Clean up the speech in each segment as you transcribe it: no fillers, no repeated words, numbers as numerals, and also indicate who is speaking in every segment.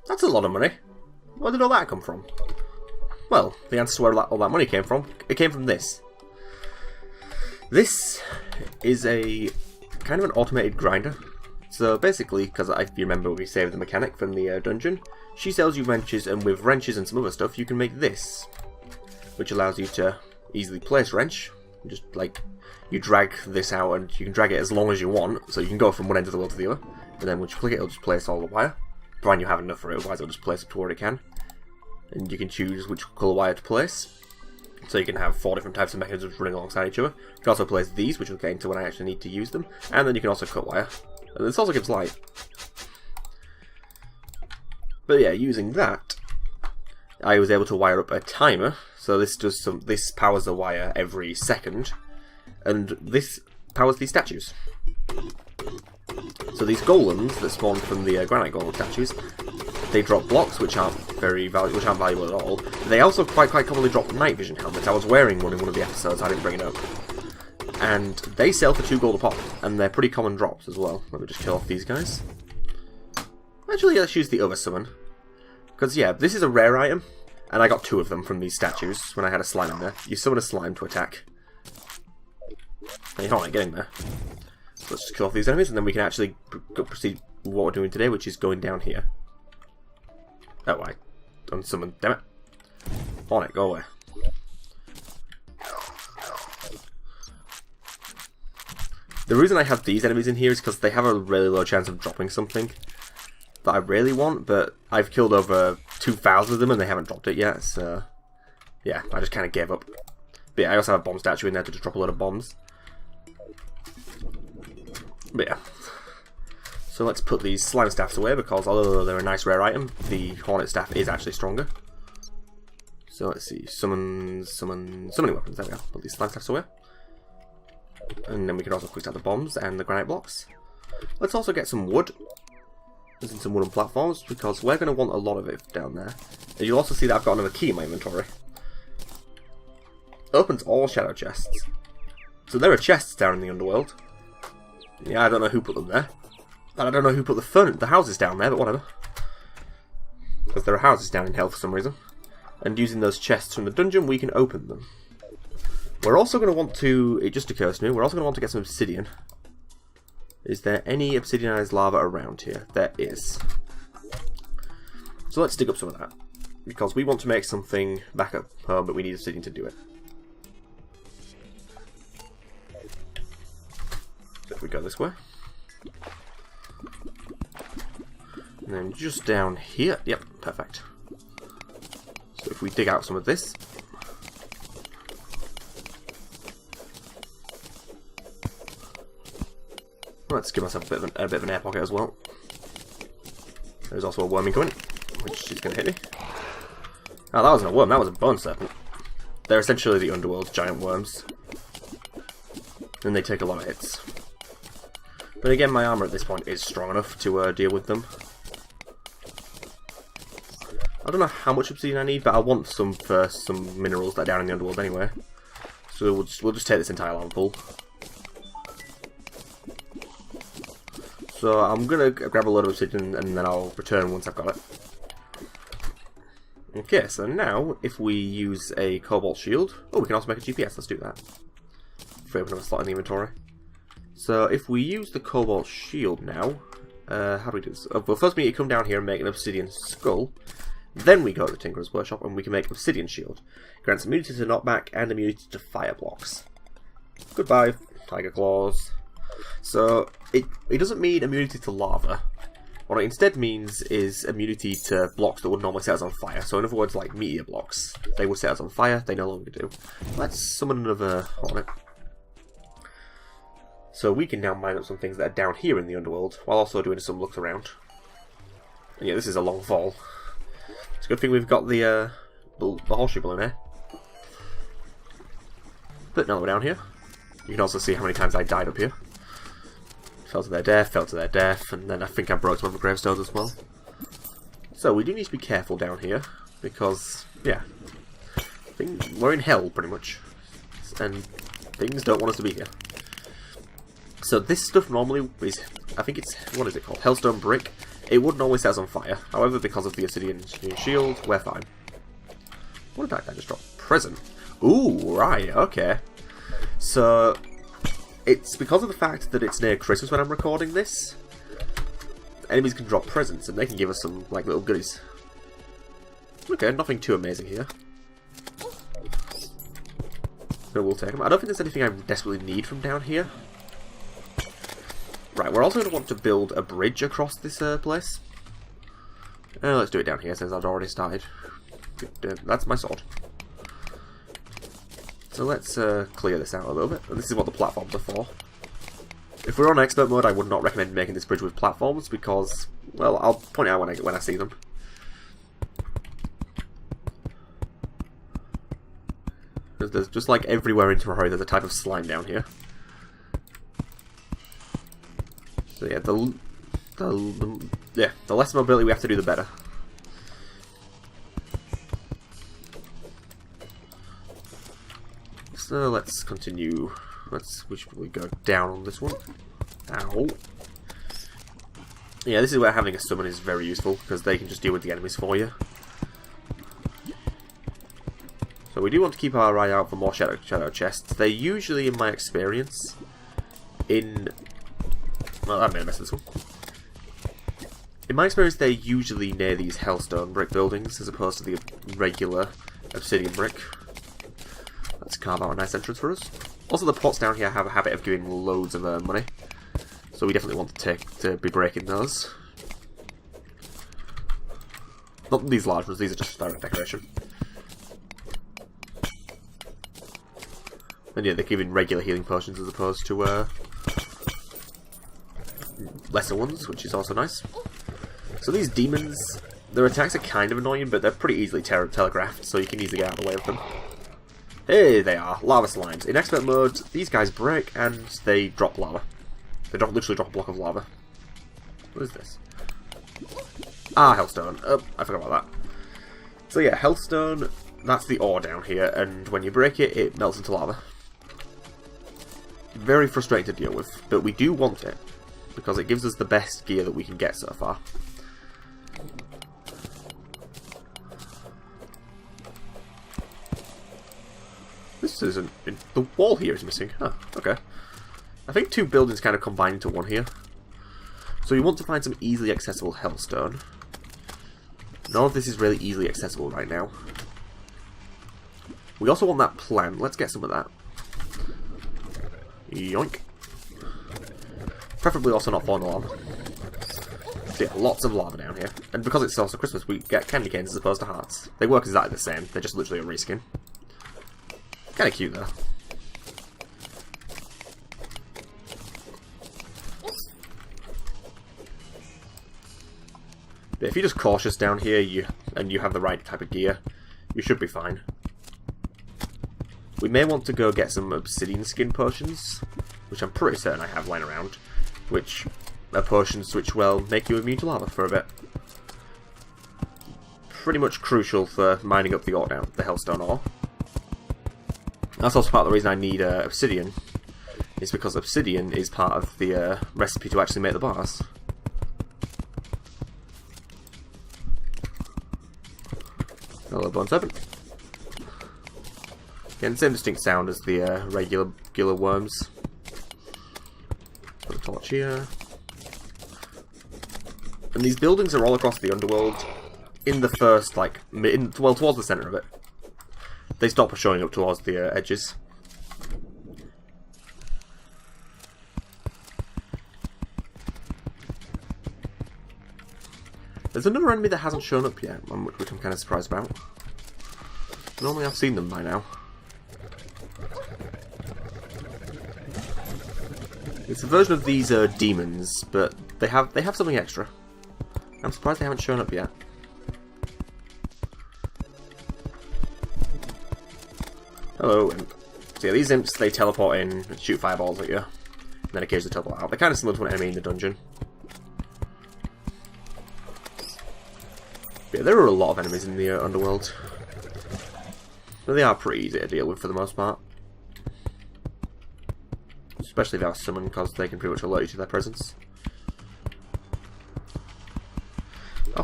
Speaker 1: That's a lot of money. Where did all that come from? Well, the answer to where all that money came from, it came from this. This is a kind of an automated grinder. So basically, because if you remember we saved the mechanic from the dungeon, she sells you wrenches, and with wrenches and some other stuff you can make this, which allows you to easily place wrench. Just like, you drag this out and you can drag it as long as you want, so you can go from one end of the world to the other, and then once you click it, it'll just place all the wire, provided you have enough for it, otherwise it'll just place it to where it can. And you can choose which colour wire to place, so you can have 4 different types of mechanisms running alongside each other. You can also place these, which we'll get into when I actually need to use them, and then you can also cut wire. And this also gives light. But yeah, using that, I was able to wire up a timer. So this powers the wire every second, and this powers these statues. So these golems that spawn from the granite golem statues, they drop blocks which aren't valuable at all. They also quite commonly drop night vision helmets. I was wearing one in one of the episodes. I didn't bring it up. And they sell for 2 gold a pop, and they're pretty common drops as well. Let me just kill off these guys. Actually, let's use the other summon. Because, yeah, this is a rare item, and I got 2 of them from these statues when I had a slime in there. You summon a slime to attack. And you're not like getting there. So let's just kill off these enemies, and then we can actually proceed with what we're doing today, which is going down here. Oh, I unsummoned. Damn it. On it, go away. The reason I have these enemies in here is because they have a really low chance of dropping something that I really want, but I've killed over 2,000 of them and they haven't dropped it yet, so yeah, I just kind of gave up. But yeah, I also have a bomb statue in there to just drop a load of bombs. But yeah. So let's put these slime staffs away, because although they're a nice rare item, the hornet staff is actually stronger. So let's see, summoning weapons, there we go. Put these slime staffs away. And then we can also quick start the bombs and the granite blocks. Let's also get some wood. There's some wooden platforms, because we're going to want a lot of it down there. And you'll also see that I've got another key in my inventory. Opens all shadow chests. So there are chests down in the underworld. Yeah, I don't know who put them there. And I don't know who put the houses down there, but whatever. Because there are houses down in hell for some reason. And using those chests from the dungeon, we can open them. We're also going to want to, it just occurs to me, we're also going to want to get some obsidian. Is there any obsidianized lava around here? There is. So let's dig up some of that. Because we want to make something back at home, but we need obsidian to do it. So if we go this way. And then just down here, yep, perfect. So if we dig out some of this. Let's give myself a bit of an air pocket as well. There's also a worm incoming, which is going to hit me. Oh, that wasn't a worm, that was a bone serpent. They're essentially the underworld's giant worms. And they take a lot of hits. But again, my armor at this point is strong enough to deal with them. I don't know how much obsidian I need, but I want some for some minerals that are down in the underworld anyway. So we'll just take this entire lava pool. So I'm going to grab a load of obsidian and then I'll return once I've got it. Okay, so now if we use a cobalt shield... Oh, we can also make a GPS, let's do that. Free up another slot in the inventory. So if we use the cobalt shield now... how do we do this? Well, first we need to come down here and make an obsidian skull. Then we go to the Tinkerer's Workshop and we can make an obsidian shield. Grants immunity to knockback and immunity to fire blocks. Goodbye, tiger claws. So, it doesn't mean immunity to lava. What it instead means is immunity to blocks that would normally set us on fire. So in other words, like meteor blocks. They would set us on fire, they no longer do. Let's summon another hornet. So we can now mine up some things that are down here in the underworld, while also doing some looks around. And yeah, this is a long fall. It's a good thing we've got the horseshoe balloon here. But now that we're down here, you can also see how many times I died up here. Fell to their death, and then I think I broke some of the gravestones as well. So we do need to be careful down here, because, yeah, we're in hell, pretty much. And things don't want us to be here. So this stuff normally is, I think it's, what is it called? Hellstone brick. it would normally set us on fire. However, because of the obsidian shield, we're fine. What did that guy just drop? Present. Ooh, right, okay. So, it's because of the fact that it's near Christmas when I'm recording this. Enemies can drop presents, and they can give us some, like, little goodies. Okay, nothing too amazing here. But we'll take them. I don't think there's anything I desperately need from down here. Right, we're also going to want to build a bridge across this place. Let's do it down here, since I've already started. That's my sword. So let's clear this out a little bit. And this is what the platforms are for. If we're on expert mode, I would not recommend making this bridge with platforms because, well, I'll point it out when I see them. There's just like everywhere in Terraria, there's a type of slime down here. So yeah, the less mobility we have to do, the better. So let's continue. We should probably go down on this one. Ow. Yeah, this is where having a summon is very useful because they can just deal with the enemies for you. So we do want to keep our eye out for more shadow chests. They're usually, in my experience, well, I may have messed this one. In my experience, they're usually near these hellstone brick buildings as opposed to the regular obsidian brick. Let's carve out a nice entrance for us. Also, the pots down here have a habit of giving loads of money, so we definitely want to be breaking those. Not these large ones; these are just direct decoration. And yeah, they're giving regular healing potions as opposed to lesser ones, which is also nice. So these demons, their attacks are kind of annoying, but they're pretty easily telegraphed, so you can easily get out of the way of them. Here they are, lava slimes. In expert mode, these guys break and they drop lava. They literally drop a block of lava. What is this? Ah, hellstone. Oh, I forgot about that. So yeah, hellstone, that's the ore down here, and when you break it, it melts into lava. Very frustrating to deal with, but we do want it, because it gives us the best gear that we can get so far. This isn't... the wall here is missing. Huh, okay. I think two buildings kind of combine into one here. So you want to find some easily accessible hellstone. None of this is really easily accessible right now. We also want that plant. Let's get some of that. Yoink. Preferably also not falling lava. So yeah, lots of lava down here. And because it's also Christmas, we get candy canes as opposed to hearts. They work exactly the same. They're just literally a reskin. Kind of cute though. But if you're just cautious down here and you have the right type of gear, you should be fine. We may want to go get some obsidian skin potions, which I'm pretty certain I have lying around, which are potions which will make you immune to lava for a bit. Pretty much crucial for mining up the ore down, the hellstone ore. That's also part of the reason I need obsidian, is because obsidian is part of the recipe to actually make the bars. Hello, bone serpent. Again, the same distinct sound as the regular worms. Put a torch here. And these buildings are all across the underworld. In the first, like, well, towards the centre of it. They stop showing up towards the edges. There's another enemy that hasn't shown up yet, which I'm kind of surprised about. Normally I've seen them by now. It's a version of these demons, but they have something extra. I'm surprised they haven't shown up yet. Hello, imp. So yeah, these imps, they teleport in and shoot fireballs at you, and then occasionally teleport out. They're kind of similar to an enemy in the dungeon. But yeah, there are a lot of enemies in the underworld. But they are pretty easy to deal with for the most part. Especially if they are summoned, because they can pretty much alert you to their presence.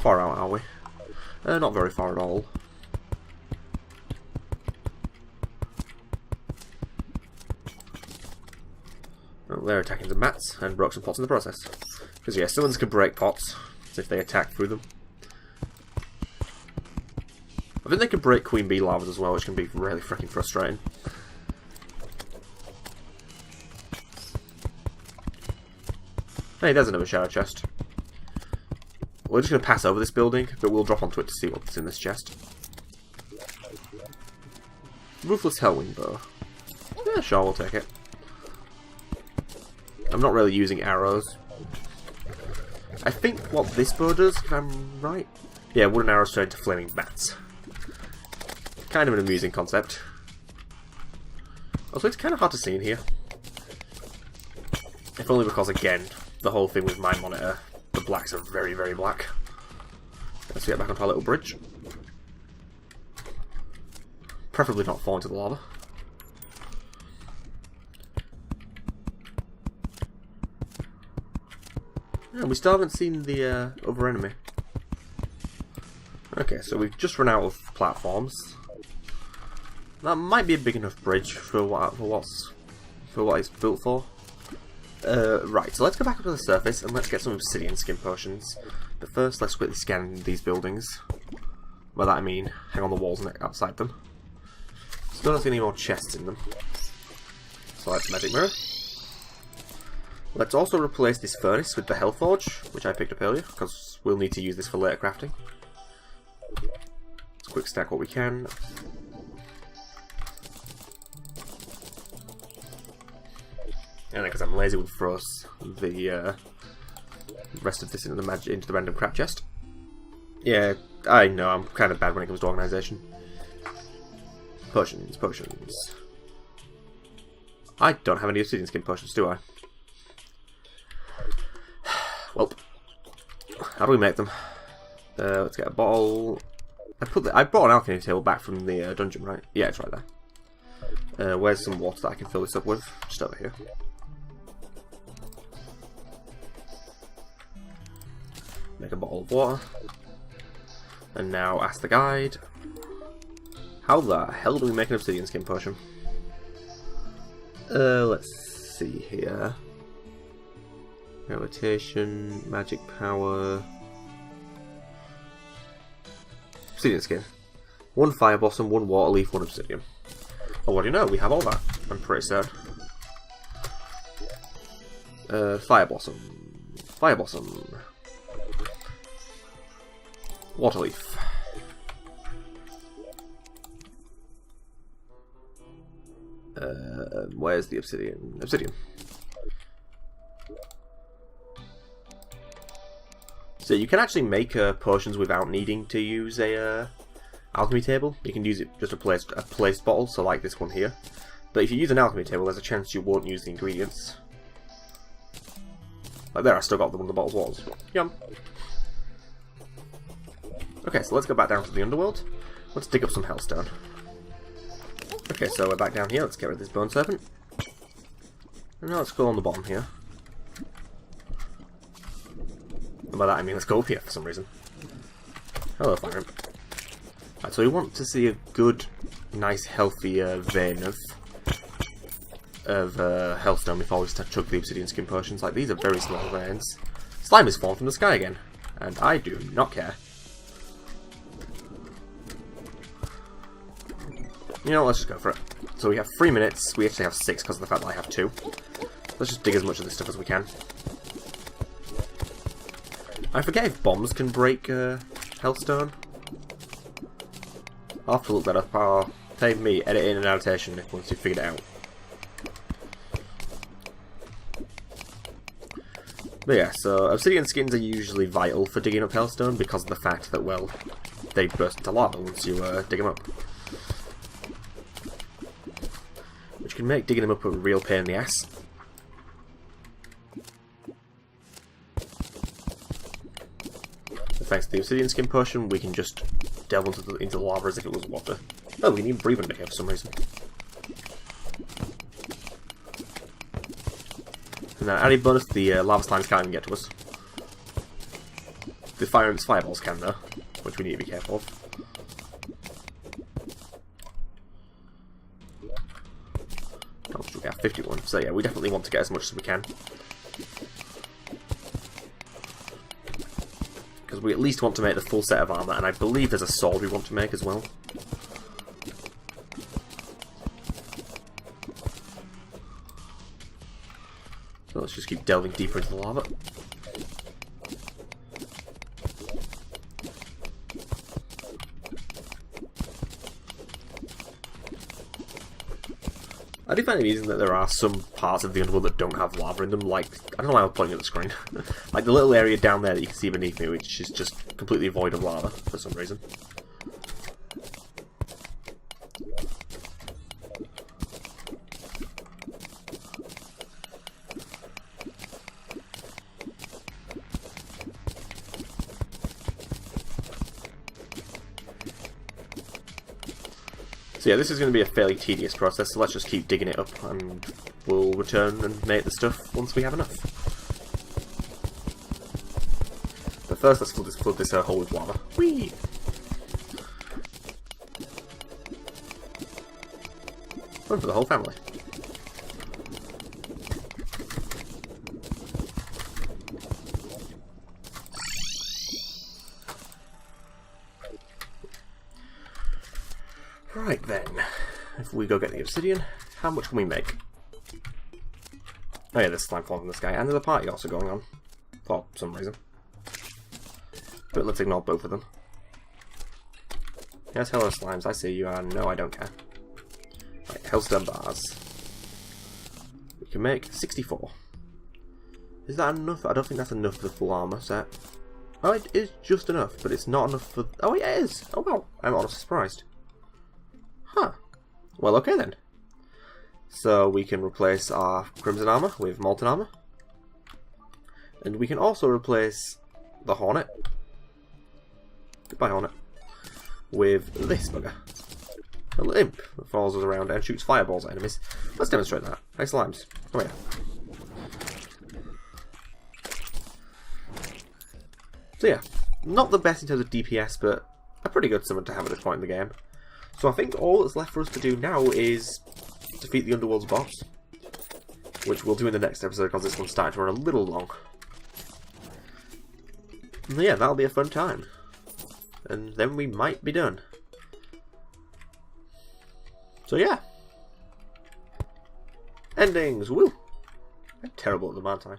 Speaker 1: far out are we? Not very far at all. Oh, they're attacking some mats and broke some pots in the process. Because yeah, summons can break pots if they attack through them. I think they can break Queen Bee lavas as well, which can be really freaking frustrating. Hey, there's another shadow chest. We're just going to pass over this building, but we'll drop onto it to see what's in this chest. Ruthless Hellwing Bow. Yeah, sure, we'll take it. I'm not really using arrows. I think what this bow does, if I'm right... Yeah, wooden arrows turn into flaming bats. Kind of an amusing concept. Also, it's kind of hard to see in here. If only because, again, the whole thing with my monitor, the blacks are very, very black. Let's get back onto our little bridge. Preferably not fall into the lava. Yeah, we still haven't seen the other enemy. Okay, so we've just run out of platforms. That might be a big enough bridge for what it's built for. Right, so let's go back up to the surface and let's get some obsidian skin potions. But first, let's quickly scan these buildings. By that I mean, hang on the walls and outside them. Still don't see any more chests in them. So let's magic mirror. Let's also replace this furnace with the Hell Forge, which I picked up earlier, because we'll need to use this for later crafting. Let's quick stack what we can. And then, because I'm lazy, we'll throw the rest of this into the random crap chest. Yeah, I know, I'm kind of bad when it comes to organisation. Potions, potions. I don't have any obsidian skin potions, do I? Well, how do we make them? Let's get a bottle. I brought an alchemy table back from the dungeon, right? Yeah, it's right there. Where's some water that I can fill this up with? Just over here. Make a bottle of water. And now ask the guide. How the hell do we make an obsidian skin potion? Let's see here. Gravitation, magic power. Obsidian skin. 1 fire blossom, 1 water leaf, 1 obsidian. Oh, what do you know? We have all that. I'm pretty sad. Fire blossom. Fire blossom. Water leaf. Where's the obsidian? Obsidian. So you can actually make potions without needing to use a alchemy table. You can use it just a placed bottle, so like this one here. But if you use an alchemy table, there's a chance you won't use the ingredients. Like there, I still got one of the bottle's walls. Yum. Okay, so let's go back down to the underworld. Let's dig up some hellstone. Okay, so we're back down here. Let's get rid of this bone serpent. And now let's go on the bottom here. And by that I mean let's go up here for some reason. Hello, fire. Right, so we want to see a good, nice, healthy vein of hellstone before we start chug the obsidian skin potions. Like, these are very small veins. Slime is formed from the sky again, and I do not care. You know, let's just go for it. So we have 3 minutes. We actually have 6 because of the fact that I have 2. Let's just dig as much of this stuff as we can. I forget if bombs can break hellstone. I'll have to look that up. I'll save me editing and annotation once you've figured it out. But yeah, so obsidian skins are usually vital for digging up hellstone because of the fact that, well, they burst into lava once you dig them up. Which can make digging them up a real pain in the ass. Thanks to the obsidian skin potion, we can just delve into the lava as if it was water. Oh, we need breathe under here for some reason. And then added bonus, the lava slimes can't even get to us. The fire and its fireballs can though, which we need to be careful of. How much do we have? 51. So yeah, we definitely want to get as much as we can. Because we at least want to make the full set of armour, and I believe there's a sword we want to make as well. So let's just keep delving deeper into the lava. I do find it amusing that there are some parts of the underworld that don't have lava in them, like, I don't know why I'm pointing at the screen, like the little area down there that you can see beneath me, which is just completely void of lava for some reason. So yeah, this is going to be a fairly tedious process, so let's just keep digging it up and we'll return and make the stuff once we have enough. But first let's flood this hole with lava. Whee! Fun for the whole family. Right then, if we go get the obsidian, how much can we make? Oh yeah, there's slime falling from the sky, and there's a party also going on, for some reason. But let's ignore both of them. Yes, hello slimes, I see you, and no, I don't care. Right, hellstone bars. We can make 64. Is that enough? I don't think that's enough for the full armour set. Oh, it is just enough, but it's not enough for... Oh, it is! Oh wow, I'm honestly surprised. Huh. Well, okay then. So we can replace our crimson armor with molten armor. And we can also replace the hornet. Goodbye, hornet. With this bugger. A little imp that follows us around and shoots fireballs at enemies. Let's demonstrate that. Hey, slimes. Come here. So yeah, not the best in terms of DPS, but a pretty good summon to have at this point in the game. So I think all that's left for us to do now is defeat the Underworld's boss, which we'll do in the next episode because this one's starting to run a little long. And yeah, that'll be a fun time. And then we might be done. So yeah. Endings, woo! I'm terrible at them, aren't I?